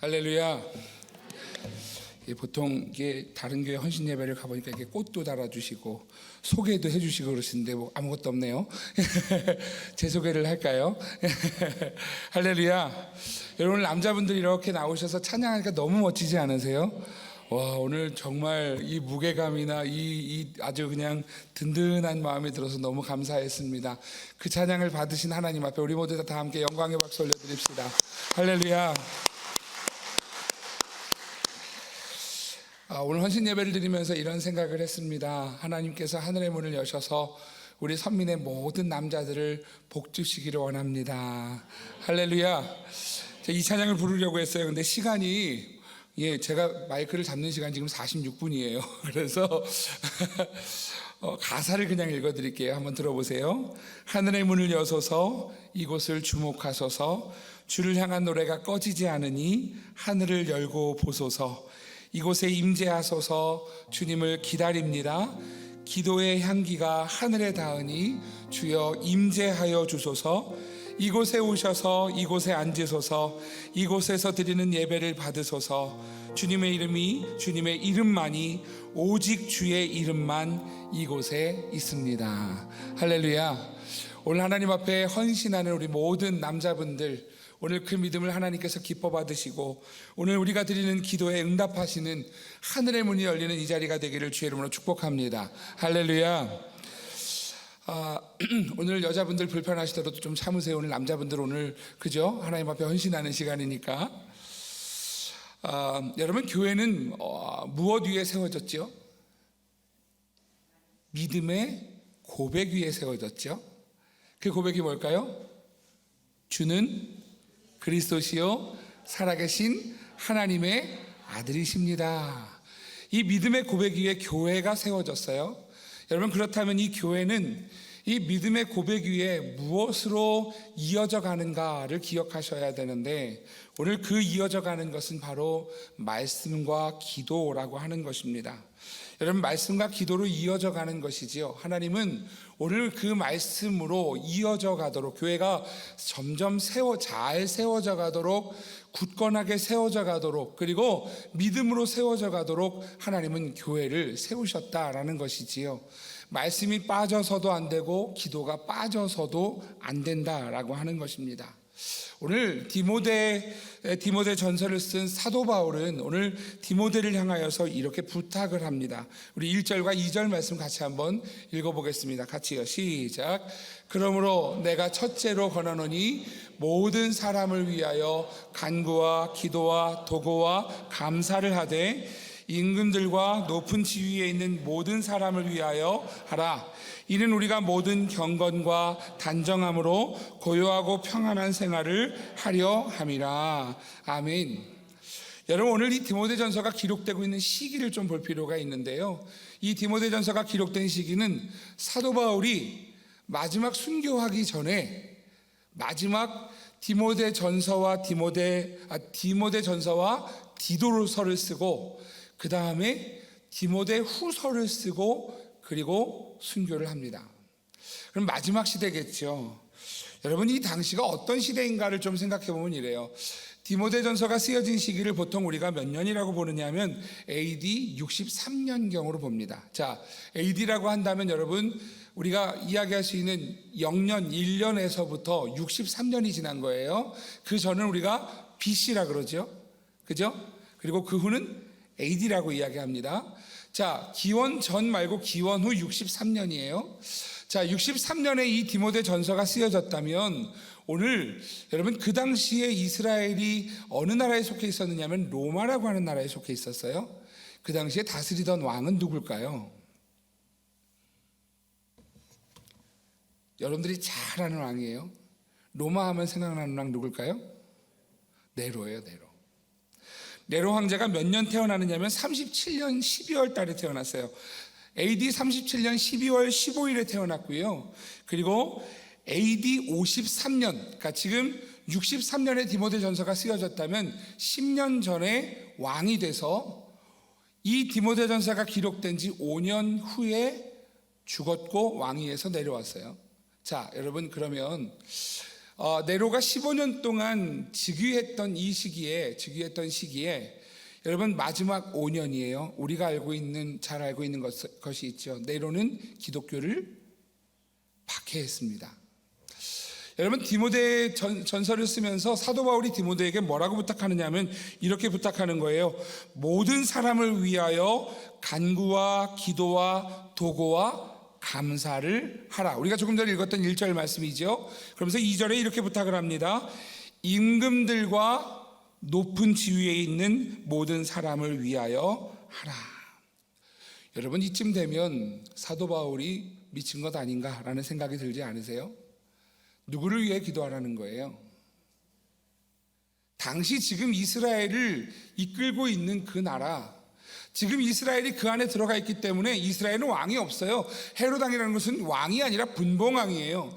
할렐루야. 보통 이게 다른 교회 헌신 예배를 가보니까 이렇게 꽃도 달아주시고 소개도 해주시고 그러시는데 뭐 아무것도 없네요. 제 소개를 할까요? 할렐루야. 여러분, 남자분들이 이렇게 나오셔서 찬양하니까 너무 멋지지 않으세요? 와, 오늘 정말 이 무게감이나 이 아주 그냥 든든한 마음이 들어서 너무 감사했습니다. 그 찬양을 받으신 하나님 앞에 우리 모두 다 함께 영광의 박수 올려드립시다. 할렐루야. 오늘 헌신 예배를 드리면서 이런 생각을 했습니다. 하나님께서 하늘의 문을 여셔서 우리 선민의 모든 남자들을 복 주시기를 원합니다. 할렐루야. 이 찬양을 부르려고 했어요. 근데 시간이 제가 마이크를 잡는 시간 지금 46분이에요. 그래서 가사를 그냥 읽어드릴게요. 한번 들어보세요. 하늘의 문을 여소서 이곳을 주목하소서. 주를 향한 노래가 꺼지지 않으니 하늘을 열고 보소서. 이곳에 임재하소서. 주님을 기다립니다. 기도의 향기가 하늘에 닿으니 주여 임재하여 주소서. 이곳에 오셔서 이곳에 앉으소서. 이곳에서 드리는 예배를 받으소서. 주님의 이름이, 주님의 이름만이, 오직 주의 이름만 이곳에 있습니다. 할렐루야. 오늘 하나님 앞에 헌신하는 우리 모든 남자분들, 오늘 그 믿음을 하나님께서 기뻐 받으시고 오늘 우리가 드리는 기도에 응답하시는 하늘의 문이 열리는 이 자리가 되기를 주의 이름으로 축복합니다. 할렐루야. 오늘 여자분들 불편하시더라도 좀 참으세요. 오늘 남자분들 오늘 그죠? 하나님 앞에 헌신하는 시간이니까. 여러분, 교회는 무엇 위에 세워졌죠? 믿음의 고백 위에 세워졌죠. 그 고백이 뭘까요? 주는 그리스도시요 살아계신 하나님의 아들이십니다. 이 믿음의 고백 위에 교회가 세워졌어요. 여러분, 그렇다면 이 교회는 이 믿음의 고백 위에 무엇으로 이어져 가는가를 기억하셔야 되는데, 오늘 그 이어져 가는 것은 바로 말씀과 기도라고 하는 것입니다. 여러분, 말씀과 기도로 이어져 가는 것이지요. 하나님은 오늘 그 말씀으로 이어져 가도록, 교회가 점점 잘 세워져 가도록, 굳건하게 세워져 가도록, 그리고 믿음으로 세워져 가도록 하나님은 교회를 세우셨다라는 것이지요. 말씀이 빠져서도 안 되고 기도가 빠져서도 안 된다라고 하는 것입니다. 오늘 디모데 전서를 쓴 사도 바울은 오늘 디모데를 향하여서 이렇게 부탁을 합니다. 우리 1절과 2절 말씀 같이 한번 읽어보겠습니다. 같이요. 시작. 그러므로 내가 첫째로 권하노니 모든 사람을 위하여 간구와 기도와 도고와 감사를 하되 임금들과 높은 지위에 있는 모든 사람을 위하여 하라. 이는 우리가 모든 경건과 단정함으로 고요하고 평안한 생활을 하려 함이라. 아멘. 여러분, 오늘 이 디모데전서가 기록되고 있는 시기를 좀 볼 필요가 있는데요. 이 디모데전서가 기록된 시기는 사도 바울이 마지막 순교하기 전에 마지막 디모데전서와 디도서를 쓰고 그 다음에 디모데 후서를 쓰고 그리고 순교를 합니다. 그럼 마지막 시대겠죠. 여러분, 이 당시가 어떤 시대인가를 좀 생각해 보면 이래요. 디모데전서가 쓰여진 시기를 보통 우리가 몇 년이라고 보느냐면 AD 63년경으로 봅니다. 자, AD라고 한다면 여러분, 우리가 이야기할 수 있는 0년, 1년에서부터 63년이 지난 거예요. 그 전은 우리가 BC라 그러죠. 그죠? 그리고 그 후는 AD라고 이야기합니다. 자, 기원 전 말고 기원 후 63년이에요. 자, 63년에 이 디모데 전서가 쓰여졌다면 오늘 여러분, 그 당시에 이스라엘이 어느 나라에 속해 있었느냐면 로마라고 하는 나라에 속해 있었어요. 그 당시에 다스리던 왕은 누굴까요? 여러분들이 잘 아는 왕이에요. 로마 하면 생각나는 왕 누굴까요? 네로예요. 네로 황제가 몇 년 태어나느냐면 37년 12월 달에 태어났어요. AD 37년 12월 15일에 태어났고요. 그리고 AD 53년, 그러니까 지금 63년에 디모데 전서가 쓰여졌다면 10년 전에 왕이 돼서 이 디모데 전서가 기록된 지 5년 후에 죽었고 왕위에서 내려왔어요. 자, 여러분, 그러면 네로가 15년 동안 즉위했던 시기에 여러분 마지막 5년이에요. 우리가 잘 알고 있는 것이 있죠. 네로는 기독교를 박해했습니다. 여러분 디모데 전서를 쓰면서 사도 바울이 디모데에게 뭐라고 부탁하느냐 하면 이렇게 부탁하는 거예요. 모든 사람을 위하여 간구와 기도와 도고와 감사를 하라. 우리가 조금 전에 읽었던 1절 말씀이죠. 그러면서 2절에 이렇게 부탁을 합니다. 임금들과 높은 지위에 있는 모든 사람을 위하여 하라. 여러분 이쯤 되면 사도 바울이 미친 것 아닌가라는 생각이 들지 않으세요? 누구를 위해 기도하라는 거예요? 당시 지금 이스라엘을 이끌고 있는 그 나라, 지금 이스라엘이 그 안에 들어가 있기 때문에 이스라엘은 왕이 없어요. 헤로당이라는 것은 왕이 아니라 분봉왕이에요.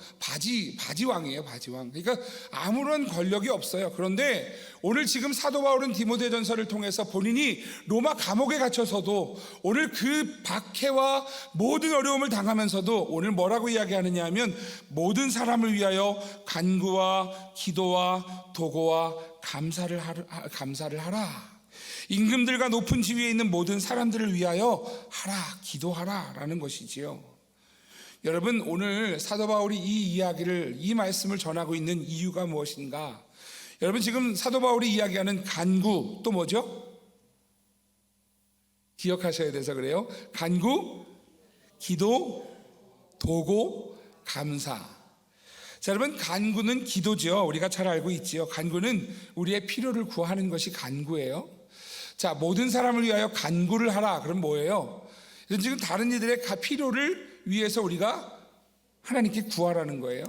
바지왕이에요. 바지왕. 그러니까 아무런 권력이 없어요. 그런데 오늘 지금 사도 바울은 디모데전서를 통해서 본인이 로마 감옥에 갇혀서도 오늘 그 박해와 모든 어려움을 당하면서도 오늘 뭐라고 이야기하느냐 하면 모든 사람을 위하여 간구와 기도와 도고와 감사를 하라. 임금들과 높은 지위에 있는 모든 사람들을 위하여 하라, 기도하라 라는 것이지요. 여러분 오늘 사도 바울이 이 말씀을 전하고 있는 이유가 무엇인가? 여러분 지금 사도 바울이 이야기하는 간구 또 뭐죠? 기억하셔야 돼서 그래요. 간구, 기도, 도고, 감사. 자, 여러분 간구는 기도죠. 우리가 잘 알고 있지요. 간구는 우리의 필요를 구하는 것이 간구예요. 자, 모든 사람을 위하여 간구를 하라. 그럼 뭐예요? 지금 다른 이들의 필요를 위해서 우리가 하나님께 구하라는 거예요.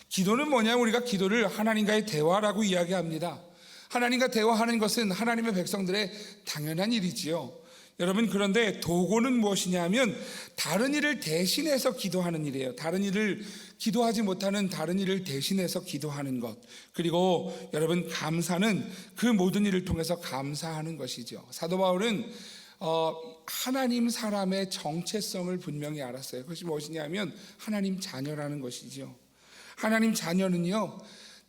기도는 뭐냐면 우리가 기도를 하나님과의 대화라고 이야기합니다. 하나님과 대화하는 것은 하나님의 백성들의 당연한 일이지요. 여러분 그런데 도고는 무엇이냐 하면 다른 일을 대신해서 기도하는 일이에요. 다른 일을 기도하지 못하는 다른 일을 대신해서 기도하는 것. 그리고 여러분 감사는 그 모든 일을 통해서 감사하는 것이죠. 사도 바울은 하나님 사람의 정체성을 분명히 알았어요. 그것이 무엇이냐면 하나님 자녀라는 것이죠. 하나님 자녀는요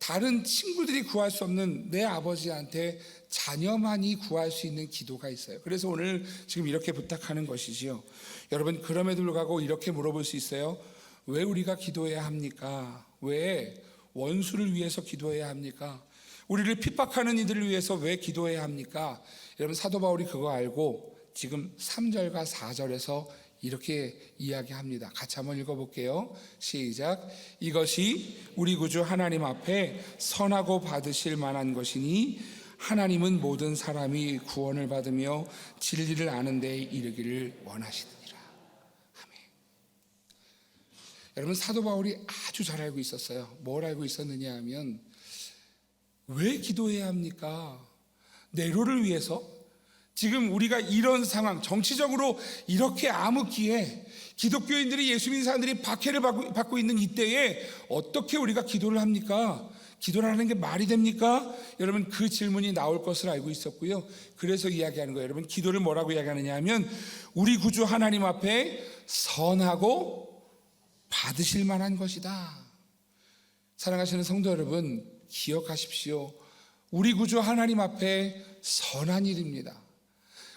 다른 친구들이 구할 수 없는 내 아버지한테 자녀만이 구할 수 있는 기도가 있어요. 그래서 오늘 지금 이렇게 부탁하는 것이지요. 여러분 그럼에도 불구하고 이렇게 물어볼 수 있어요. 왜 우리가 기도해야 합니까? 왜 원수를 위해서 기도해야 합니까? 우리를 핍박하는 이들을 위해서 왜 기도해야 합니까? 여러분 사도 바울이 그거 알고 지금 3절과 4절에서 이렇게 이야기합니다. 같이 한번 읽어볼게요. 시작. 이것이 우리 구주 하나님 앞에 선하고 받으실 만한 것이니 하나님은 모든 사람이 구원을 받으며 진리를 아는 데에 이르기를 원하시느니라. 아멘. 여러분 사도 바울이 아주 잘 알고 있었어요. 뭘 알고 있었느냐 하면 왜 기도해야 합니까? 네로를 위해서? 지금 우리가 이런 상황, 정치적으로 이렇게 암흑기에 기독교인들이 예수 믿는 사람들이 박해를 받고 있는 이때에 어떻게 우리가 기도를 합니까? 기도를 하는 게 말이 됩니까? 여러분 그 질문이 나올 것을 알고 있었고요. 그래서 이야기하는 거예요. 여러분 기도를 뭐라고 이야기하느냐 하면 우리 구주 하나님 앞에 선하고 받으실 만한 것이다. 사랑하시는 성도 여러분 기억하십시오. 우리 구주 하나님 앞에 선한 일입니다.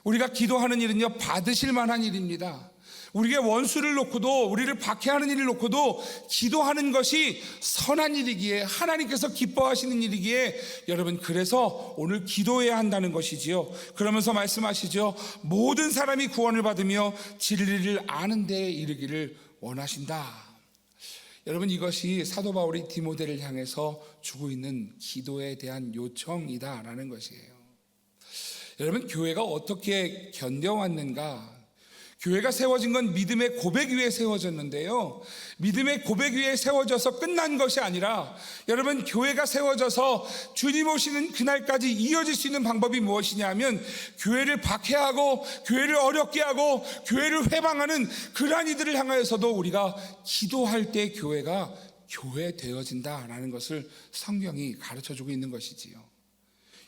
우리가 기도하는 일은요 받으실 만한 일입니다. 우리의 원수를 놓고도 우리를 박해하는 일을 놓고도 기도하는 것이 선한 일이기에 하나님께서 기뻐하시는 일이기에 여러분 그래서 오늘 기도해야 한다는 것이지요. 그러면서 말씀하시죠. 모든 사람이 구원을 받으며 진리를 아는 데에 이르기를 원하신다. 여러분 이것이 사도 바울이 디모데를 향해서 주고 있는 기도에 대한 요청이다라는 것이에요. 여러분 교회가 어떻게 견뎌왔는가? 교회가 세워진 건 믿음의 고백 위에 세워졌는데요. 믿음의 고백 위에 세워져서 끝난 것이 아니라 여러분 교회가 세워져서 주님 오시는 그날까지 이어질 수 있는 방법이 무엇이냐면 교회를 박해하고 교회를 어렵게 하고 교회를 회방하는 그러한 이들을 향하여서도 우리가 기도할 때 교회가 교회 되어진다라는 것을 성경이 가르쳐주고 있는 것이지요.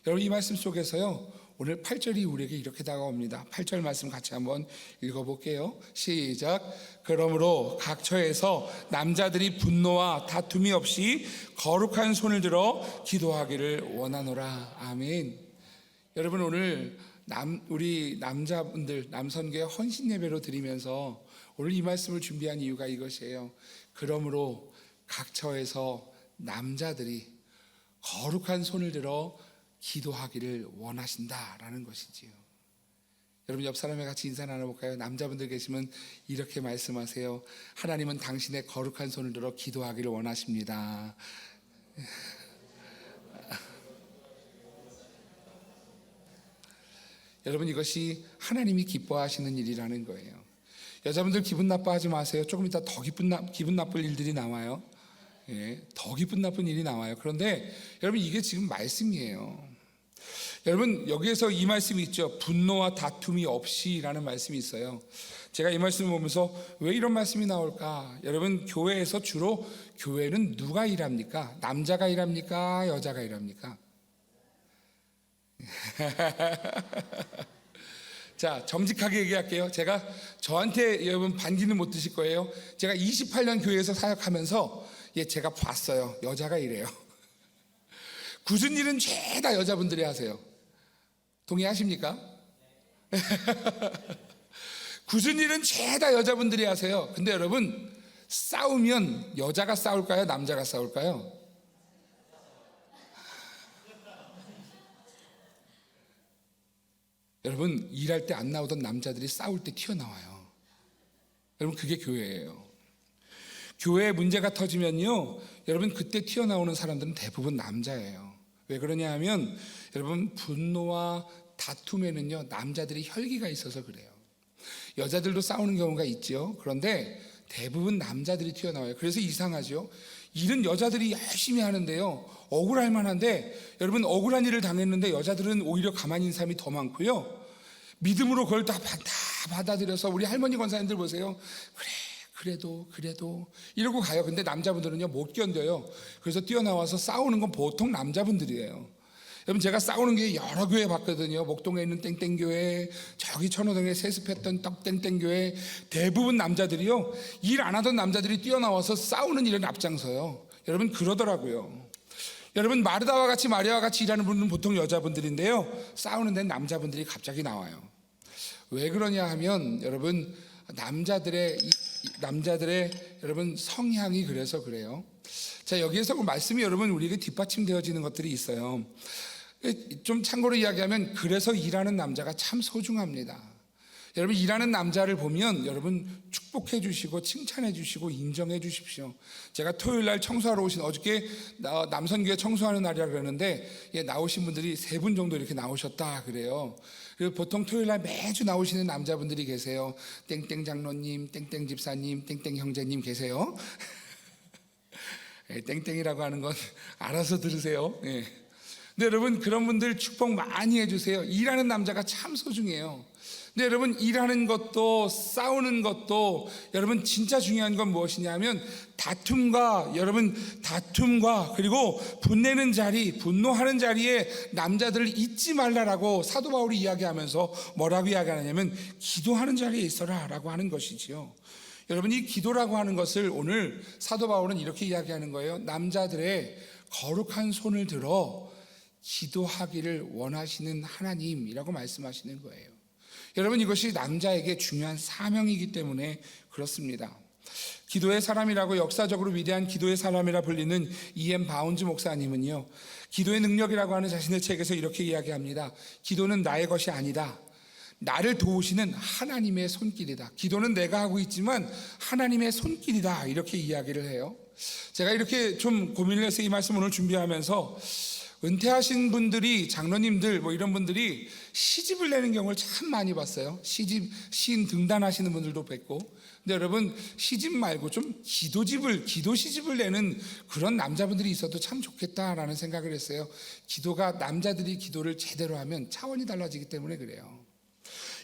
여러분 이 말씀 속에서요 오늘 8절이 우리에게 이렇게 다가옵니다. 8절 말씀 같이 한번 읽어볼게요. 시작. 그러므로 각 처에서 남자들이 분노와 다툼이 없이 거룩한 손을 들어 기도하기를 원하노라. 아멘. 여러분, 오늘 우리 남자분들 남선교회 헌신 예배로 드리면서 오늘 이 말씀을 준비한 이유가 이것이에요. 그러므로 각 처에서 남자들이 거룩한 손을 들어 기도하기를 원하신다라는 것이지요. 여러분, 옆 사람에 같이 인사 나눠볼까요? 남자분들 계시면 이렇게 말씀하세요. 하나님은 당신의 거룩한 손을 들어 기도하기를 원하십니다. 여러분, 이것이 하나님이 기뻐하시는 일이라는 거예요. 여자분들 기분 나빠하지 마세요. 조금 이따 더 기분 나쁠 일들이 나와요. 더 기분 나쁜 일이 나와요. 그런데 여러분, 이게 지금 말씀이에요. 여러분, 여기에서 이 말씀이 있죠. 분노와 다툼이 없이라는 말씀이 있어요. 제가 이 말씀을 보면서 왜 이런 말씀이 나올까? 여러분, 교회에서 주로 교회는 누가 일합니까? 남자가 일합니까? 여자가 일합니까? 자, 정직하게 얘기할게요. 제가 저한테 여러분 반기는 못 드실 거예요. 제가 28년 교회에서 사역하면서 제가 봤어요. 여자가 이래요. 굳은 일은 죄다 여자분들이 하세요. 동의하십니까? 굳은 일은 죄다 여자분들이 하세요. 근데 여러분, 싸우면 여자가 싸울까요? 남자가 싸울까요? 여러분, 일할 때 안 나오던 남자들이 싸울 때 튀어나와요. 여러분, 그게 교회예요. 교회에 문제가 터지면요, 여러분, 그때 튀어나오는 사람들은 대부분 남자예요. 왜 그러냐 하면 여러분, 분노와 다툼에는요 남자들이 혈기가 있어서 그래요. 여자들도 싸우는 경우가 있죠. 그런데 대부분 남자들이 튀어나와요. 그래서 이상하죠. 일은 여자들이 열심히 하는데요, 억울할 만한데 여러분, 억울한 일을 당했는데 여자들은 오히려 가만히 있는 사람이 더 많고요, 믿음으로 그걸 다 받아들여서, 우리 할머니 권사님들 보세요. 그래도 이러고 가요. 근데 남자분들은요 못 견뎌요. 그래서 뛰어나와서 싸우는 건 보통 남자분들이에요. 여러분, 제가 싸우는 게 여러 교회 봤거든요. 목동에 있는 땡땡교회, 저기 천호동에 세습했던 떡땡땡교회, 대부분 남자들이요, 일 안 하던 남자들이 뛰어나와서 싸우는 일은 앞장서요. 여러분, 그러더라고요. 여러분, 마르다와 같이 마리아와 같이 일하는 분은 보통 여자분들인데요, 싸우는 데는 남자분들이 갑자기 나와요. 왜 그러냐 하면 여러분, 남자들의 여러분 성향이 그래서 그래요. 자, 여기에서 그 말씀이 여러분 우리에게 뒷받침되어지는 것들이 있어요. 좀 참고로 이야기하면, 그래서 일하는 남자가 참 소중합니다. 여러분, 일하는 남자를 보면 여러분 축복해 주시고 칭찬해 주시고 인정해 주십시오. 제가 토요일 날 청소하러 오신, 어저께 남선교회 청소하는 날이라 그러는데 나오신 분들이 3분 정도 이렇게 나오셨다 그래요. 그리고 보통 토요일 날 매주 나오시는 남자분들이 계세요. 땡땡 장로님, 땡땡 집사님, 땡땡 형제님 계세요. 땡땡이라고 하는 건 알아서 들으세요. 근데 여러분, 그런 분들 축복 많이 해주세요. 일하는 남자가 참 소중해요. 근데 여러분, 일하는 것도 싸우는 것도 여러분 진짜 중요한 건 무엇이냐면 다툼과 그리고 분내는 자리, 분노하는 자리에 남자들을 잊지 말라라고 사도 바울이 이야기하면서 뭐라고 이야기하냐면 기도하는 자리에 있어라 라고 하는 것이지요. 여러분, 이 기도라고 하는 것을 오늘 사도 바울은 이렇게 이야기하는 거예요. 남자들의 거룩한 손을 들어 기도하기를 원하시는 하나님이라고 말씀하시는 거예요. 여러분, 이것이 남자에게 중요한 사명이기 때문에 그렇습니다. 기도의 사람이라고, 역사적으로 위대한 기도의 사람이라 불리는 E.M. 바운즈 목사님은요, 기도의 능력이라고 하는 자신의 책에서 이렇게 이야기합니다. 기도는 나의 것이 아니다. 나를 도우시는 하나님의 손길이다. 기도는 내가 하고 있지만 하나님의 손길이다. 이렇게 이야기를 해요. 제가 이렇게 좀 고민을 해서 이 말씀 오늘 준비하면서, 은퇴하신 분들이, 장로님들 이런 분들이 시집을 내는 경우를 참 많이 봤어요. 시인 등단하시는 분들도 뵙고. 근데 여러분, 시집 말고 좀 기도 시집을 내는 그런 남자분들이 있어도 참 좋겠다라는 생각을 했어요. 남자들이 기도를 제대로 하면 차원이 달라지기 때문에 그래요.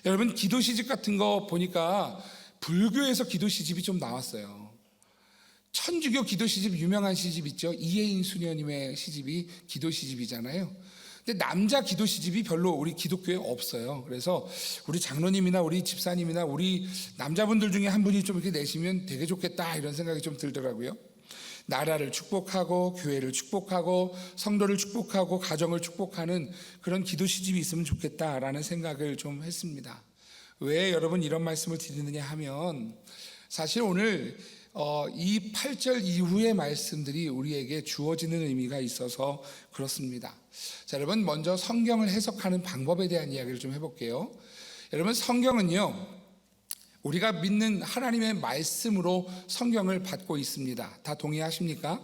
여러분, 기도 시집 같은 거 보니까 불교에서 기도 시집이 좀 나왔어요. 천주교 기도 시집, 유명한 시집 있죠. 이혜인 수녀님의 시집이 기도 시집이잖아요. 근데 남자 기도 시집이 별로 우리 기독교에 없어요. 그래서 우리 장로님이나 우리 집사님이나 우리 남자분들 중에 한 분이 좀 이렇게 내시면 되게 좋겠다 이런 생각이 좀 들더라고요. 나라를 축복하고 교회를 축복하고 성도를 축복하고 가정을 축복하는 그런 기도 시집이 있으면 좋겠다라는 생각을 좀 했습니다. 왜 여러분 이런 말씀을 드리느냐 하면 사실 오늘 이 8절 이후의 말씀들이 우리에게 주어지는 의미가 있어서 그렇습니다. 자, 여러분 먼저 성경을 해석하는 방법에 대한 이야기를 좀 해볼게요. 여러분 성경은요 우리가 믿는 하나님의 말씀으로 성경을 받고 있습니다. 다 동의하십니까?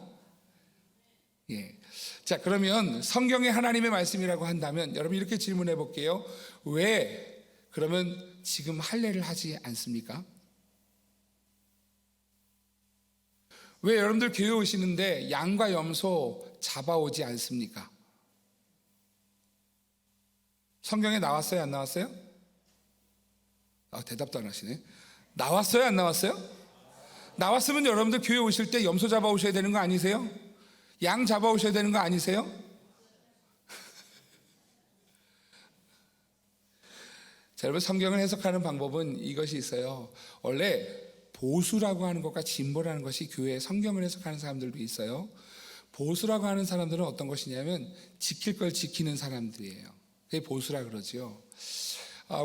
예. 자, 그러면 성경이 하나님의 말씀이라고 한다면 여러분 이렇게 질문해 볼게요. 왜 그러면 지금 할례를 하지 않습니까? 왜 여러분들 교회 오시는데 양과 염소 잡아오지 않습니까? 성경에 나왔어요? 안 나왔어요? 대답도 안 하시네. 나왔어요? 안 나왔어요? 나왔으면 여러분들 교회 오실 때 염소 잡아오셔야 되는 거 아니세요? 양 잡아오셔야 되는 거 아니세요? 자, 여러분 성경을 해석하는 방법은 이것이 있어요. 원래 보수라고 하는 것과 진보라는 것이 교회에 성경을 해석하는 사람들도 있어요. 보수라고 하는 사람들은 어떤 것이냐면 지킬 걸 지키는 사람들이에요. 그게 보수라 그러죠.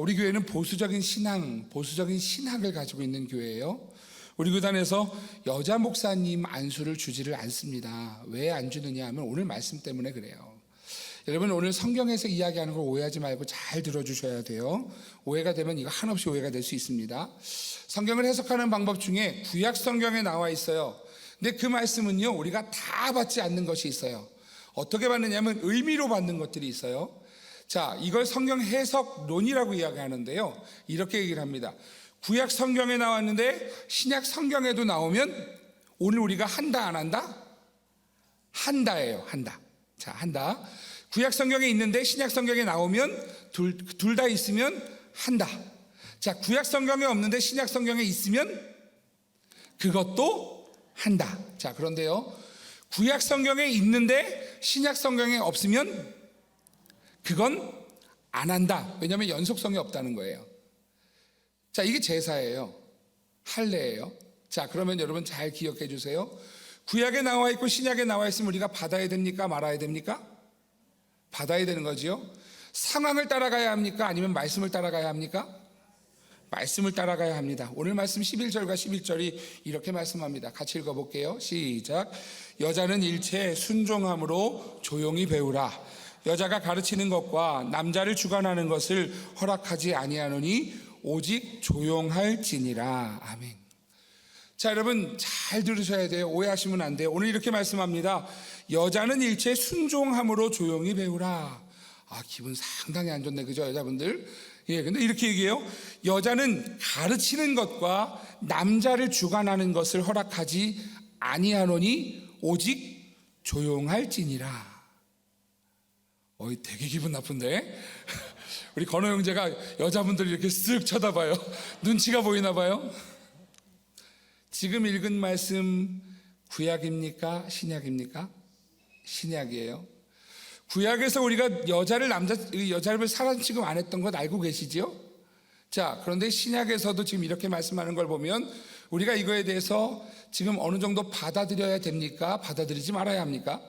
우리 교회는 보수적인 신앙, 보수적인 신학을 가지고 있는 교회예요. 우리 교단에서 여자 목사님 안수를 주지를 않습니다. 왜 안 주느냐 하면 오늘 말씀 때문에 그래요. 여러분 오늘 성경에서 이야기하는 걸 오해하지 말고 잘 들어주셔야 돼요. 오해가 되면 이거 한없이 오해가 될 수 있습니다. 성경을 해석하는 방법 중에 구약 성경에 나와 있어요. 근데 그 말씀은요 우리가 다 받지 않는 것이 있어요. 어떻게 받느냐면 의미로 받는 것들이 있어요. 자, 이걸 성경 해석론이라고 이야기하는데요. 이렇게 얘기를 합니다. 구약 성경에 나왔는데 신약 성경에도 나오면 오늘 우리가 한다 안 한다? 한다예요. 한다. 자, 한다. 구약 성경에 있는데 신약 성경에 나오면 둘 다 있으면 한다. 자, 구약 성경에 없는데 신약 성경에 있으면 그것도 한다. 자, 그런데요. 구약 성경에 있는데 신약 성경에 없으면 그건 안 한다. 왜냐하면 연속성이 없다는 거예요. 자, 이게 제사예요. 할례예요. 자, 그러면 여러분 잘 기억해 주세요. 구약에 나와 있고 신약에 나와 있으면 우리가 받아야 됩니까? 말아야 됩니까? 받아야 되는 거지요. 상황을 따라가야 합니까? 아니면 말씀을 따라가야 합니까? 말씀을 따라가야 합니다. 오늘 말씀 11절과 11절이 이렇게 말씀합니다. 같이 읽어볼게요. 시작. 여자는 일체 순종함으로 조용히 배우라. 여자가 가르치는 것과 남자를 주관하는 것을 허락하지 아니하노니 오직 조용할지니라. 아멘. 자, 여러분 잘 들으셔야 돼요. 오해하시면 안 돼요. 오늘 이렇게 말씀합니다. 여자는 일체 순종함으로 조용히 배우라. 기분 상당히 안 좋네, 그죠, 여자분들? 예, 근데 이렇게 얘기해요. 여자는 가르치는 것과 남자를 주관하는 것을 허락하지 아니하노니 오직 조용할지니라. 되게 기분 나쁜데? 우리 건호 형제가 여자분들 이렇게 쓱 쳐다봐요. 눈치가 보이나 봐요. 지금 읽은 말씀 구약입니까? 신약입니까? 신약이에요. 구약에서 우리가 여자를 사람 취급 안 했던 것 알고 계시죠? 자, 그런데 신약에서도 지금 이렇게 말씀하는 걸 보면 우리가 이거에 대해서 지금 어느 정도 받아들여야 됩니까? 받아들이지 말아야 합니까?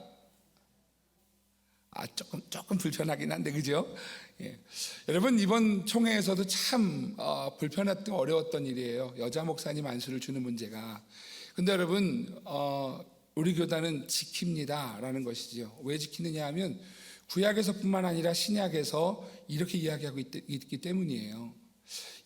조금 불편하긴 한데, 그죠? 예. 여러분, 이번 총회에서도 참 불편했던, 어려웠던 일이에요. 여자 목사님 안수를 주는 문제가. 근데 여러분, 우리 교단은 지킵니다 라는 것이죠. 왜 지키느냐 하면 구약에서뿐만 아니라 신약에서 이렇게 이야기하고 있기 때문이에요.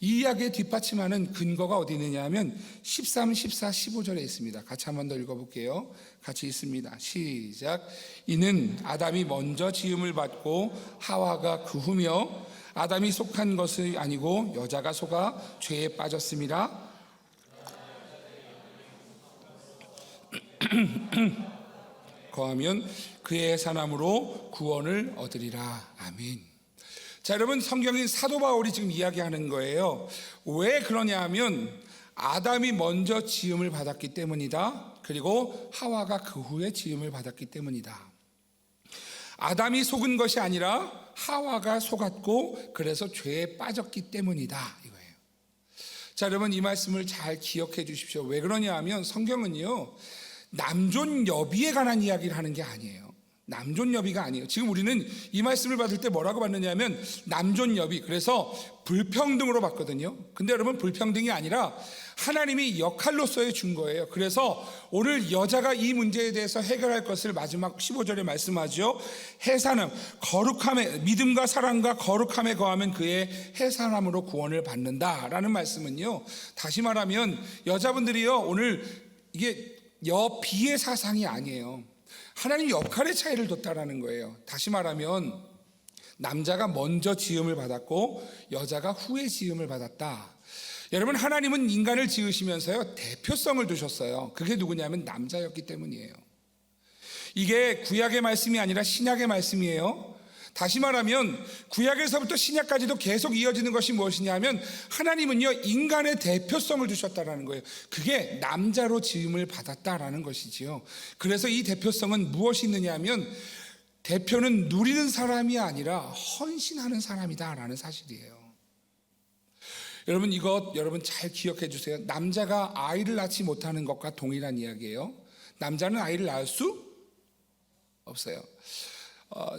이 이야기에 뒷받침하는 근거가 어디 있느냐 하면 13, 14, 15절에 있습니다. 같이 한 번 더 읽어볼게요. 같이 있습니다. 시작. 이는 아담이 먼저 지음을 받고 하와가 그 후며 아담이 속한 것이 아니고 여자가 속아 죄에 빠졌습니다. 거하면 그의 사남으로 구원을 얻으리라. 아멘. 자, 여러분 성경인 사도 바울이 지금 이야기하는 거예요. 왜 그러냐 하면 아담이 먼저 지음을 받았기 때문이다. 그리고 하와가 그 후에 지음을 받았기 때문이다. 아담이 속은 것이 아니라 하와가 속았고 그래서 죄에 빠졌기 때문이다 이거예요. 자, 여러분 이 말씀을 잘 기억해 주십시오. 왜 그러냐 하면 성경은요, 남존 여비에 관한 이야기를 하는 게 아니에요. 남존 여비가 아니에요. 지금 우리는 이 말씀을 받을 때 뭐라고 받느냐 하면 남존 여비, 그래서 불평등으로 받거든요. 근데 여러분 불평등이 아니라 하나님이 역할로서의 준 거예요. 그래서 오늘 여자가 이 문제에 대해서 해결할 것을 마지막 15절에 말씀하죠. 해산함, 거룩함에, 믿음과 사랑과 거룩함에 거하면 그의 해산함으로 구원을 받는다라는 말씀은요, 다시 말하면 여자분들이요, 오늘 이게 여비의 사상이 아니에요. 하나님 역할의 차이를 뒀다라는 거예요. 다시 말하면 남자가 먼저 지음을 받았고 여자가 후에 지음을 받았다. 여러분, 하나님은 인간을 지으시면서요, 대표성을 두셨어요. 그게 누구냐면 남자였기 때문이에요. 이게 구약의 말씀이 아니라 신약의 말씀이에요. 다시 말하면 구약에서부터 신약까지도 계속 이어지는 것이 무엇이냐면 하나님은요, 인간의 대표성을 두셨다라는 거예요. 그게 남자로 지음을 받았다라는 것이지요. 그래서 이 대표성은 무엇이 있느냐 하면 대표는 누리는 사람이 아니라 헌신하는 사람이다라는 사실이에요. 여러분, 이것 여러분 잘 기억해 주세요. 남자가 아이를 낳지 못하는 것과 동일한 이야기예요. 남자는 아이를 낳을 수 없어요.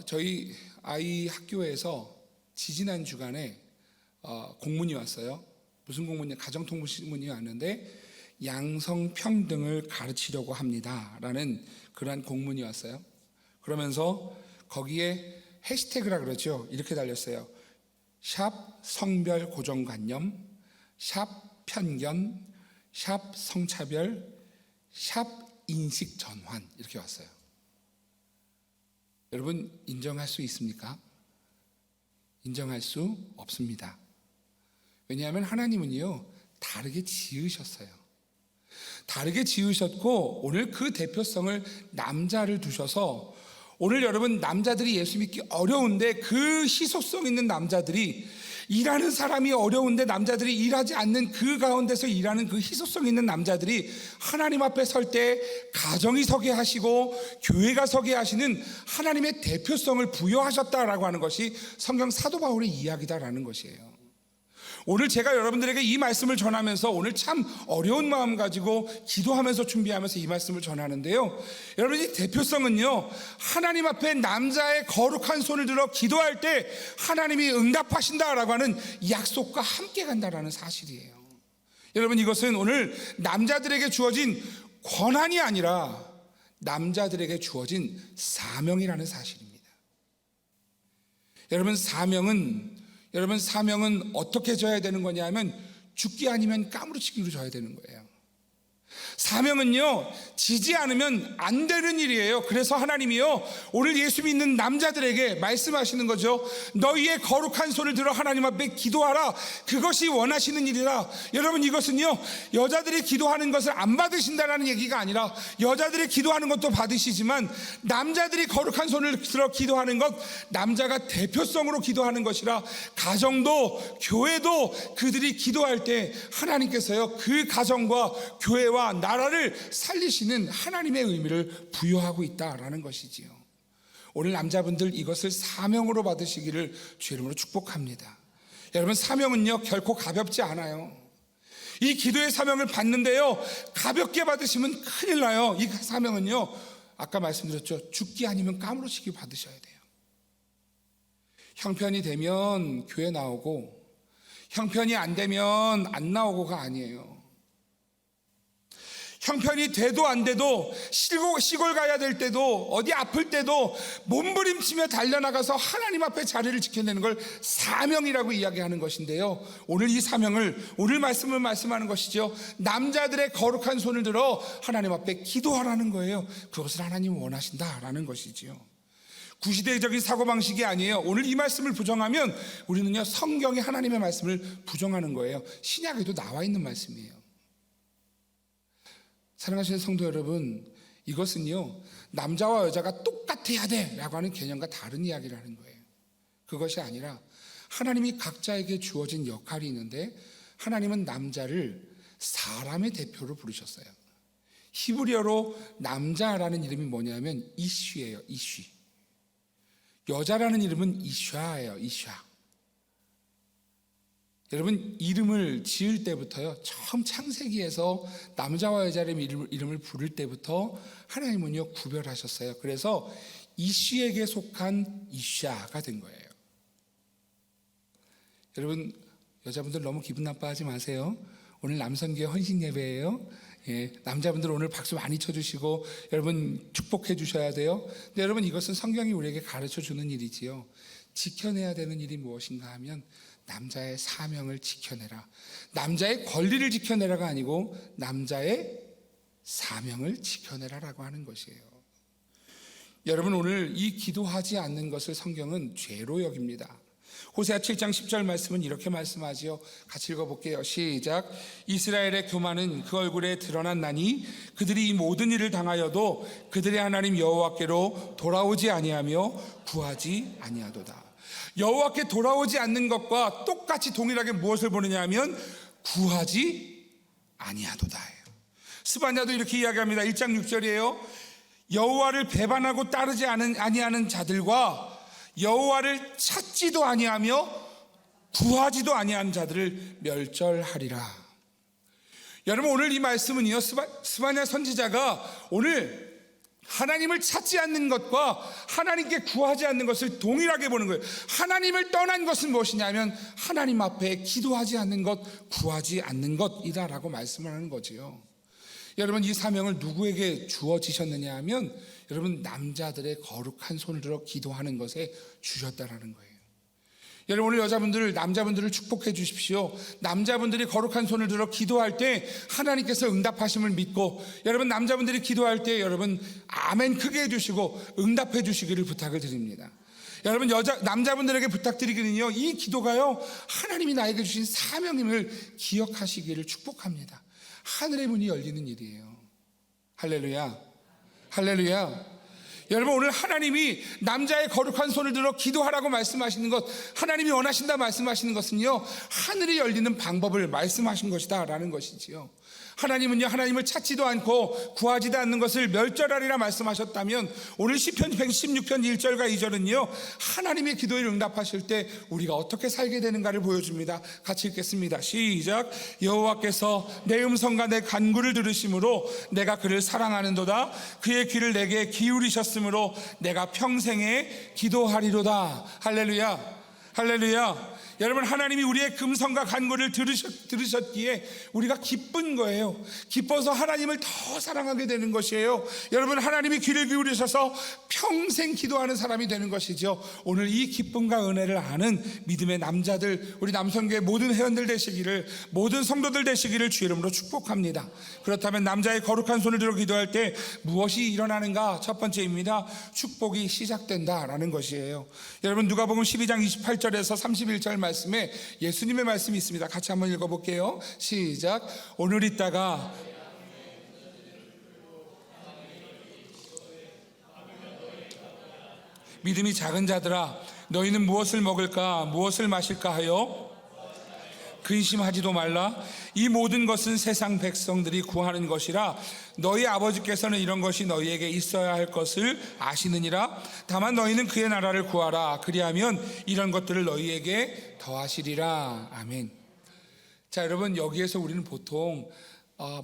저희 아이 학교에서 지지난 주간에 공문이 왔어요. 무슨 공문이냐? 가정통신문이 왔는데 양성평등을 가르치려고 합니다 라는 그러한 공문이 왔어요. 그러면서 거기에 해시태그라 그러죠. 이렇게 달렸어요. 샵 성별 고정관념, 샵 편견, 샵 성차별, 샵 인식 전환, 이렇게 왔어요. 여러분, 인정할 수 있습니까? 인정할 수 없습니다. 왜냐하면 하나님은요, 다르게 지으셨어요. 다르게 지으셨고 오늘 그 대표성을 남자를 두셔서 오늘 여러분, 남자들이 예수 믿기 어려운데 그 희소성 있는 남자들이, 일하는 사람이 어려운데 남자들이 일하지 않는 그 가운데서 일하는 그 희소성 있는 남자들이 하나님 앞에 설 때 가정이 서게 하시고 교회가 서게 하시는 하나님의 대표성을 부여하셨다라고 하는 것이 성경 사도 바울의 이야기다라는 것이에요. 오늘 제가 여러분들에게 이 말씀을 전하면서 오늘 참 어려운 마음 가지고 기도하면서 준비하면서 이 말씀을 전하는데요, 여러분, 이 대표성은요, 하나님 앞에 남자의 거룩한 손을 들어 기도할 때 하나님이 응답하신다라고 하는 약속과 함께 간다라는 사실이에요. 여러분, 이것은 오늘 남자들에게 주어진 권한이 아니라 남자들에게 주어진 사명이라는 사실입니다. 여러분, 사명은 어떻게 져야 되는 거냐 하면 죽기 아니면 까무러치기로 져야 되는 거예요. 사명은요, 지지 않으면 안 되는 일이에요. 그래서 하나님이요, 오늘 예수 믿는 남자들에게 말씀하시는 거죠. 너희의 거룩한 손을 들어 하나님 앞에 기도하라. 그것이 원하시는 일이라. 여러분, 이것은요, 여자들이 기도하는 것을 안 받으신다는 얘기가 아니라 여자들이 기도하는 것도 받으시지만 남자들이 거룩한 손을 들어 기도하는 것, 남자가 대표성으로 기도하는 것이라, 가정도 교회도 그들이 기도할 때 하나님께서요, 그 가정과 교회와 나라를 살리시는 하나님의 의미를 부여하고 있다라는 것이지요. 오늘 남자분들 이것을 사명으로 받으시기를 주의 이름으로 축복합니다. 여러분, 사명은요, 결코 가볍지 않아요. 이 기도의 사명을 받는데요, 가볍게 받으시면 큰일 나요. 이 사명은요, 아까 말씀드렸죠, 죽기 아니면 까무러치기 받으셔야 돼요. 형편이 되면 교회 나오고 형편이 안 되면 안 나오고가 아니에요. 형편이 돼도 안 돼도 시골 가야 될 때도 어디 아플 때도 몸부림치며 달려나가서 하나님 앞에 자리를 지켜내는 걸 사명이라고 이야기하는 것인데요, 오늘 이 사명을, 오늘 말씀을 말씀하는 것이죠. 남자들의 거룩한 손을 들어 하나님 앞에 기도하라는 거예요. 그것을 하나님이 원하신다라는 것이지요. 구시대적인 사고방식이 아니에요. 오늘 이 말씀을 부정하면 우리는요, 성경의 하나님의 말씀을 부정하는 거예요. 신약에도 나와 있는 말씀이에요. 사랑하시는 성도 여러분, 이것은요, 남자와 여자가 똑같아야 돼 라고 하는 개념과 다른 이야기를 하는 거예요. 그것이 아니라 하나님이 각자에게 주어진 역할이 있는데 하나님은 남자를 사람의 대표로 부르셨어요. 히브리어로 남자라는 이름이 뭐냐면 이쉬예요. 이쉬. 여자라는 이름은 이샤예요. 이샤. 여러분, 이름을 지을 때부터요, 처음 창세기에서 남자와 여자의 이름을 부를 때부터 하나님은요 구별하셨어요. 그래서 이씨에게 속한 이샤가 된 거예요. 여러분, 여자분들 너무 기분 나빠하지 마세요. 오늘 남성교회 헌신 예배예요. 남자분들 오늘 박수 많이 쳐주시고 여러분 축복해 주셔야 돼요. 근데 여러분, 이것은 성경이 우리에게 가르쳐 주는 일이지요. 지켜내야 되는 일이 무엇인가 하면 남자의 사명을 지켜내라. 남자의 권리를 지켜내라가 아니고 남자의 사명을 지켜내라라고 하는 것이에요. 여러분, 오늘 이 기도하지 않는 것을 성경은 죄로 여깁니다. 호세아 7장 10절 말씀은 이렇게 말씀하지요. 같이 읽어볼게요. 시작. 이스라엘의 교만은 그 얼굴에 드러났나니 그들이 이 모든 일을 당하여도 그들의 하나님 여호와께로 돌아오지 아니하며 구하지 아니하도다. 여호와께 돌아오지 않는 것과 똑같이 동일하게 무엇을 보느냐 하면 구하지 아니하도다예요. 스바냐도 이렇게 이야기합니다. 1장 6절이에요. 여호와를 배반하고 따르지 아니하는 자들과 여호와를 찾지도 아니하며 구하지도 아니하는 자들을 멸절하리라. 여러분, 오늘 이 말씀은요, 스바냐 선지자가 오늘 하나님을 찾지 않는 것과 하나님께 구하지 않는 것을 동일하게 보는 거예요. 하나님을 떠난 것은 무엇이냐면 하나님 앞에 기도하지 않는 것, 구하지 않는 것이다라고 말씀을 하는 거지요. 여러분, 이 사명을 누구에게 주어지셨느냐 하면 여러분, 남자들의 거룩한 손을 들어 기도하는 것에 주셨다라는 거예요. 여러분, 오늘 여자분들, 남자분들을 축복해 주십시오. 남자분들이 거룩한 손을 들어 기도할 때 하나님께서 응답하심을 믿고, 여러분 남자분들이 기도할 때 여러분 아멘 크게 해주시고 응답해 주시기를 부탁을 드립니다. 여러분, 남자분들에게 부탁드리기는요, 이 기도가요 하나님이 나에게 주신 사명임을 기억하시기를 축복합니다. 하늘의 문이 열리는 일이에요. 할렐루야, 할렐루야. 여러분, 오늘 하나님이 남자의 거룩한 손을 들어 기도하라고 말씀하시는 것, 하나님이 원하신다 말씀하시는 것은요, 하늘이 열리는 방법을 말씀하신 것이다 라는 것이지요. 하나님은요, 하나님을 찾지도 않고 구하지도 않는 것을 멸절하리라 말씀하셨다면 오늘 시편 116편 1절과 2절은요 하나님의 기도에 응답하실 때 우리가 어떻게 살게 되는가를 보여줍니다. 같이 읽겠습니다. 시작. 여호와께서 내 음성과 내 간구를 들으심으로 내가 그를 사랑하는도다. 그의 귀를 내게 기울이셨으므로 내가 평생에 기도하리로다. 할렐루야, 할렐루야. 여러분, 하나님이 우리의 금성과 간구를 들으셨기에 우리가 기쁜 거예요. 기뻐서 하나님을 더 사랑하게 되는 것이에요. 여러분, 하나님이 귀를 기울이셔서 평생 기도하는 사람이 되는 것이죠. 오늘 이 기쁨과 은혜를 아는 믿음의 남자들, 우리 남성교회 모든 회원들 되시기를, 모든 성도들 되시기를 주의 이름으로 축복합니다. 그렇다면 남자의 거룩한 손을 들어 기도할 때 무엇이 일어나는가? 첫 번째입니다. 축복이 시작된다라는 것이에요. 여러분, 누가복음 12장 28절에서 31절 말씀에 예수님의 말씀이 있습니다. 같이 한번 읽어볼게요. 시작. 오늘 있다가 믿음이 작은 자들아, 너희는 무엇을 먹을까 무엇을 마실까 하여 근심하지도 말라. 이 모든 것은 세상 백성들이 구하는 것이라. 너희 아버지께서는 이런 것이 너희에게 있어야 할 것을 아시느니라. 다만 너희는 그의 나라를 구하라. 그리하면 이런 것들을 너희에게 더하시리라. 아멘. 자, 여러분, 여기에서 우리는 보통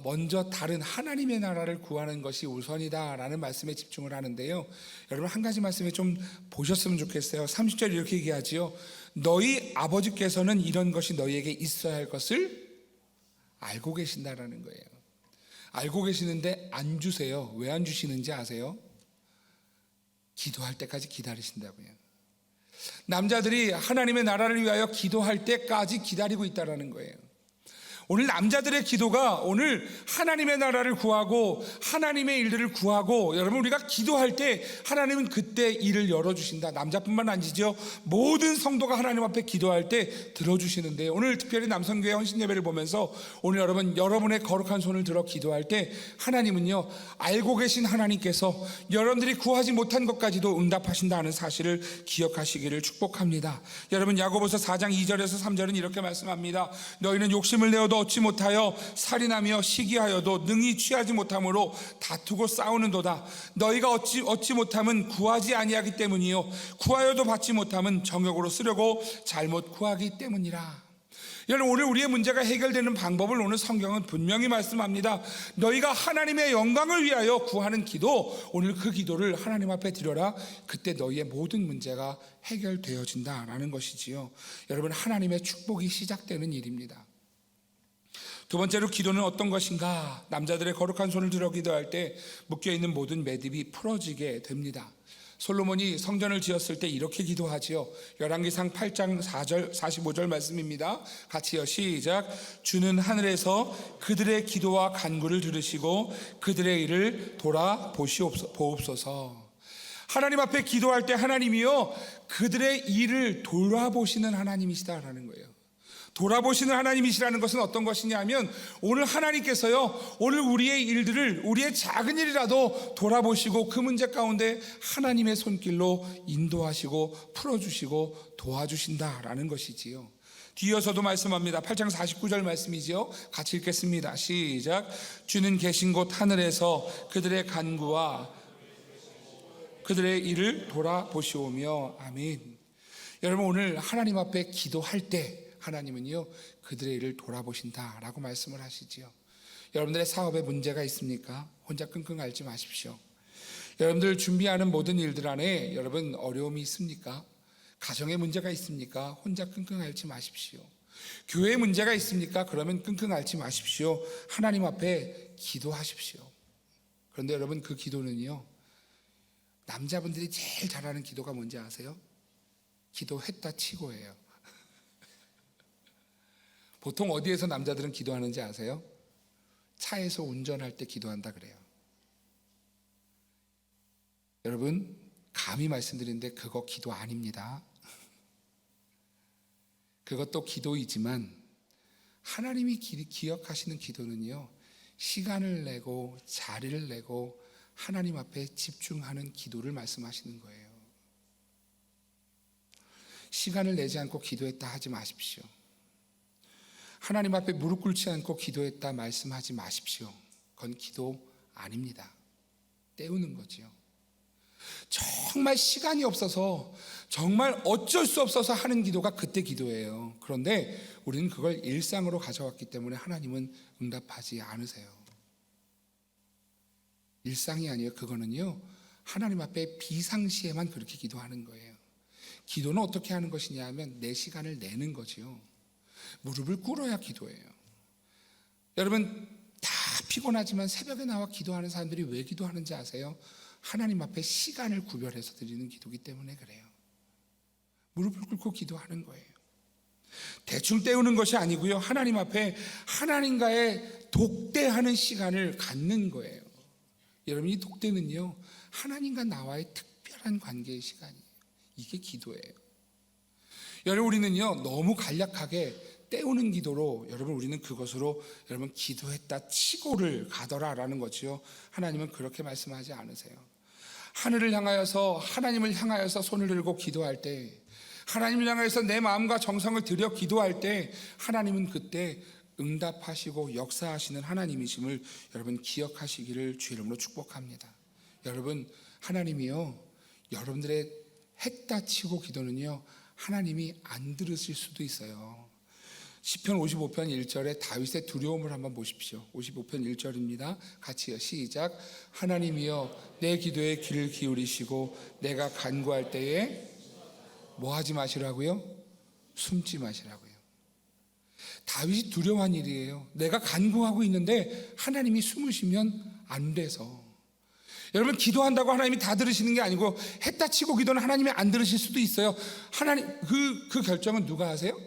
먼저 다른 하나님의 나라를 구하는 것이 우선이다라는 말씀에 집중을 하는데요, 여러분 한 가지 말씀에 좀 보셨으면 좋겠어요. 30절 이렇게 얘기하지요. 너희 아버지께서는 이런 것이 너희에게 있어야 할 것을 알고 계신다라는 거예요. 알고 계시는데 안 주세요. 왜 안 주시는지 아세요? 기도할 때까지 기다리신다고요. 남자들이 하나님의 나라를 위하여 기도할 때까지 기다리고 있다라는 거예요. 오늘 남자들의 기도가 오늘 하나님의 나라를 구하고 하나님의 일들을 구하고, 여러분 우리가 기도할 때 하나님은 그때 일을 열어주신다. 남자뿐만 아니죠. 모든 성도가 하나님 앞에 기도할 때 들어주시는데, 오늘 특별히 남성교회 헌신예배를 보면서 오늘 여러분의 거룩한 손을 들어 기도할 때 하나님은요, 알고 계신 하나님께서 여러분들이 구하지 못한 것까지도 응답하신다는 사실을 기억하시기를 축복합니다. 여러분, 야고보서 4장 2절에서 3절은 이렇게 말씀합니다. 너희는 욕심을 내어도 너희도 얻지 못하여 살인하며 시기하여도 능히 취하지 못함으로 다투고 싸우는도다. 너희가 얻지 못함은 구하지 아니하기 때문이요 구하여도 받지 못함은 정욕으로 쓰려고 잘못 구하기 때문이라. 여러분, 오늘 우리의 문제가 해결되는 방법을 오늘 성경은 분명히 말씀합니다. 너희가 하나님의 영광을 위하여 구하는 기도, 오늘 그 기도를 하나님 앞에 드려라. 그때 너희의 모든 문제가 해결되어진다라는 것이지요. 여러분, 하나님의 축복이 시작되는 일입니다. 두 번째로 기도는 어떤 것인가? 남자들의 거룩한 손을 들어 기도할 때 묶여있는 모든 매듭이 풀어지게 됩니다. 솔로몬이 성전을 지었을 때 이렇게 기도하지요. 열왕기상 8장 4절 45절 말씀입니다. 같이요, 시작. 주는 하늘에서 그들의 기도와 간구를 들으시고 그들의 일을 돌아보옵소서. 하나님 앞에 기도할 때 하나님이요, 그들의 일을 돌아보시는 하나님이시다라는 거예요. 돌아보시는 하나님이시라는 것은 어떤 것이냐 하면, 오늘 하나님께서요, 오늘 우리의 일들을, 우리의 작은 일이라도 돌아보시고 그 문제 가운데 하나님의 손길로 인도하시고 풀어주시고 도와주신다라는 것이지요. 뒤이어서도 말씀합니다. 8장 49절 말씀이지요. 같이 읽겠습니다. 시작. 주는 계신 곳 하늘에서 그들의 간구와 그들의 일을 돌아보시오며. 아멘. 여러분, 오늘 하나님 앞에 기도할 때 하나님은요, 그들의 일을 돌아보신다라고 말씀을 하시지요. 여러분들의 사업에 문제가 있습니까? 혼자 끙끙 앓지 마십시오. 여러분들 준비하는 모든 일들 안에 여러분 어려움이 있습니까? 가정에 문제가 있습니까? 혼자 끙끙 앓지 마십시오. 교회에 문제가 있습니까? 그러면 끙끙 앓지 마십시오. 하나님 앞에 기도하십시오. 그런데 여러분, 그 기도는요, 남자분들이 제일 잘하는 기도가 뭔지 아세요? 기도했다 치고예요. 보통 어디에서 남자들은 기도하는지 아세요? 차에서 운전할 때 기도한다 그래요. 여러분, 감히 말씀드리는데 그거 기도 아닙니다. 그것도 기도이지만 하나님이 기억하시는 기도는요, 시간을 내고 자리를 내고 하나님 앞에 집중하는 기도를 말씀하시는 거예요. 시간을 내지 않고 기도했다 하지 마십시오. 하나님 앞에 무릎 꿇지 않고 기도했다 말씀하지 마십시오. 그건 기도 아닙니다. 때우는 거지요. 정말 시간이 없어서, 정말 어쩔 수 없어서 하는 기도가 그때 기도예요. 그런데 우리는 그걸 일상으로 가져왔기 때문에 하나님은 응답하지 않으세요. 일상이 아니에요. 그거는요, 하나님 앞에 비상시에만 그렇게 기도하는 거예요. 기도는 어떻게 하는 것이냐 하면 내 시간을 내는 거지요. 무릎을 꿇어야 기도해요. 여러분, 다 피곤하지만 새벽에 나와 기도하는 사람들이 왜 기도하는지 아세요? 하나님 앞에 시간을 구별해서 드리는 기도이기 때문에 그래요. 무릎을 꿇고 기도하는 거예요. 대충 때우는 것이 아니고요, 하나님 앞에 하나님과의 독대하는 시간을 갖는 거예요. 여러분, 이 독대는요, 하나님과 나와의 특별한 관계의 시간이에요. 이게 기도예요. 여러분, 우리는요, 너무 간략하게 때우는 기도로, 여러분, 우리는 그것으로 여러분 기도했다 치고를 가더라라는 거지요. 하나님은 그렇게 말씀하지 않으세요. 하늘을 향하여서, 하나님을 향하여서 손을 들고 기도할 때, 하나님을 향하여서 내 마음과 정성을 들여 기도할 때 하나님은 그때 응답하시고 역사하시는 하나님이심을 여러분 기억하시기를 주의 이름으로 축복합니다. 여러분, 하나님이요, 여러분들의 했다 치고 기도는요, 하나님이 안 들으실 수도 있어요. 시편 55편 1절에 다윗의 두려움을 한번 보십시오. 55편 1절입니다. 같이요, 시작. 하나님이여, 내 기도에 귀를 기울이시고 내가 간구할 때에 뭐 하지 마시라고요? 숨지 마시라고요. 다윗이 두려워한 일이에요. 내가 간구하고 있는데 하나님이 숨으시면 안 돼서. 여러분, 기도한다고 하나님이 다 들으시는 게 아니고, 했다 치고 기도는 하나님이 안 들으실 수도 있어요. 하나님, 그 결정은 누가 하세요?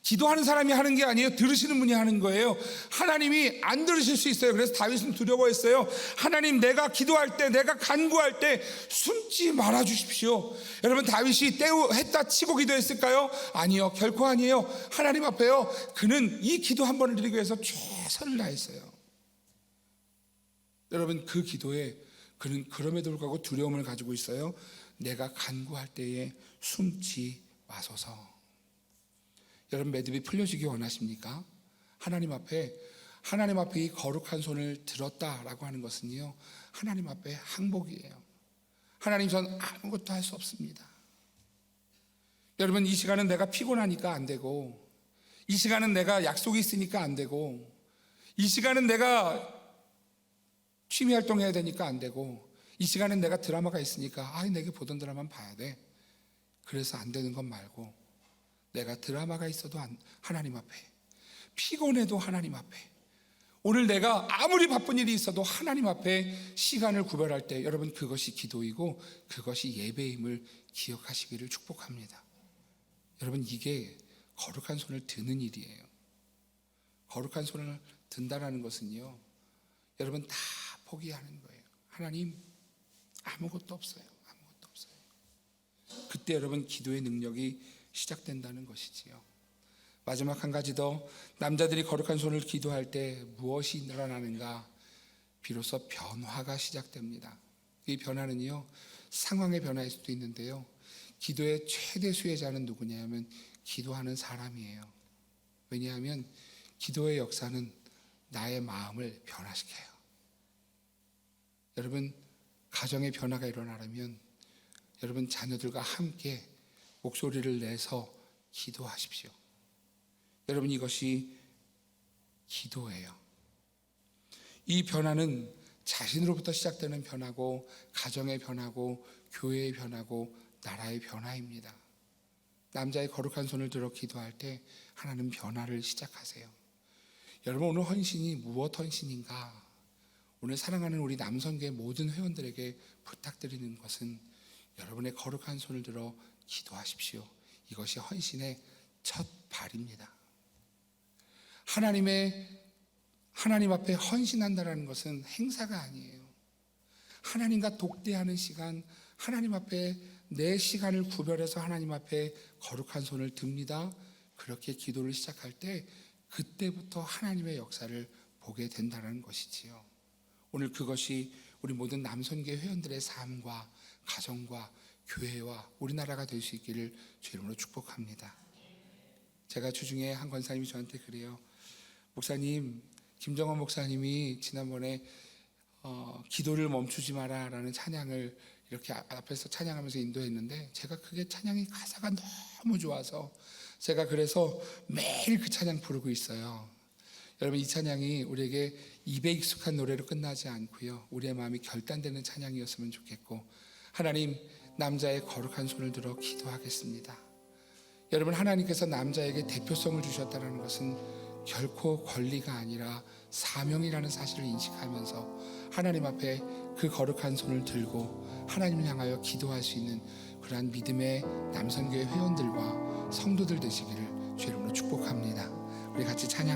기도하는 사람이 하는 게 아니에요. 들으시는 분이 하는 거예요. 하나님이 안 들으실 수 있어요. 그래서 다윗은 두려워했어요. 하나님, 내가 기도할 때, 내가 간구할 때 숨지 말아 주십시오. 여러분, 다윗이 했다 치고 기도했을까요? 아니요, 결코 아니에요. 하나님 앞에요, 그는 이 기도 한 번을 드리기 위해서 최선을 다했어요. 여러분, 그 기도에 그는 그럼에도 불구하고 두려움을 가지고 있어요. 내가 간구할 때에 숨지 마소서. 여러분, 매듭이 풀려지기 원하십니까? 하나님 앞에 이 거룩한 손을 들었다라고 하는 것은요, 하나님 앞에 항복이에요. 하나님, 전 아무것도 할 수 없습니다. 여러분, 이 시간은 내가 피곤하니까 안 되고, 이 시간은 내가 약속이 있으니까 안 되고, 이 시간은 내가 취미 활동해야 되니까 안 되고, 이 시간은 내가 드라마가 있으니까 내게 보던 드라마는 봐야 돼. 그래서 안 되는 것 말고, 내가 드라마가 있어도 하나님 앞에, 피곤해도 하나님 앞에, 오늘 내가 아무리 바쁜 일이 있어도 하나님 앞에 시간을 구별할 때, 여러분, 그것이 기도이고 그것이 예배임을 기억하시기를 축복합니다. 여러분, 이게 거룩한 손을 드는 일이에요. 거룩한 손을 든다라는 것은요, 여러분, 다 포기하는 거예요. 하나님, 아무것도 없어요. 아무것도 없어요. 그때 여러분, 기도의 능력이 시작된다는 것이지요. 마지막 한 가지 더, 남자들이 거룩한 손을 기도할 때 무엇이 일어나는가? 비로소 변화가 시작됩니다. 이 변화는요, 상황의 변화일 수도 있는데요, 기도의 최대 수혜자는 누구냐면 기도하는 사람이에요. 왜냐하면 기도의 역사는 나의 마음을 변화시켜요. 여러분, 가정의 변화가 일어나려면 여러분, 자녀들과 함께 목소리를 내서 기도하십시오. 여러분, 이것이 기도예요. 이 변화는 자신으로부터 시작되는 변화고, 가정의 변화고, 교회의 변화고, 나라의 변화입니다. 남자의 거룩한 손을 들어 기도할 때 하나님 변화를 시작하세요. 여러분, 오늘 헌신이 무엇 헌신인가? 오늘 사랑하는 우리 남성계 모든 회원들에게 부탁드리는 것은 여러분의 거룩한 손을 들어 기도하십시오. 이것이 헌신의 첫 발입니다. 하나님 앞에 헌신한다는 것은 행사가 아니에요. 하나님과 독대하는 시간, 하나님 앞에 내 시간을 구별해서 하나님 앞에 거룩한 손을 듭니다. 그렇게 기도를 시작할 때 그때부터 하나님의 역사를 보게 된다는 것이지요. 오늘 그것이 우리 모든 남선계 회원들의 삶과 가정과 교회와 우리나라가 될 수 있기를 주 이름으로 축복합니다. 제가 주중에 한 권사님이 저한테 그래요. 목사님, 김정원 목사님이 지난번에 기도를 멈추지 마라 라는 찬양을 이렇게 앞에서 찬양하면서 인도했는데, 제가 그게 찬양이 가사가 너무 좋아서 제가 그래서 매일 그 찬양 부르고 있어요. 여러분, 이 찬양이 우리에게 입에 익숙한 노래로 끝나지 않고요, 우리의 마음이 결단되는 찬양이었으면 좋겠고, 하나님, 남자의 거룩한 손을 들어 기도하겠습니다. 여러분, 하나님께서 남자에게 대표성을 주셨다는 것은 결코 권리가 아니라 사명이라는 사실을 인식하면서 하나님 앞에 그 거룩한 손을 들고 하나님을 향하여 기도할 수 있는 그러한 믿음의 남선교회 회원들과 성도들 되시기를 주 이름으로 축복합니다. 우리 같이 찬양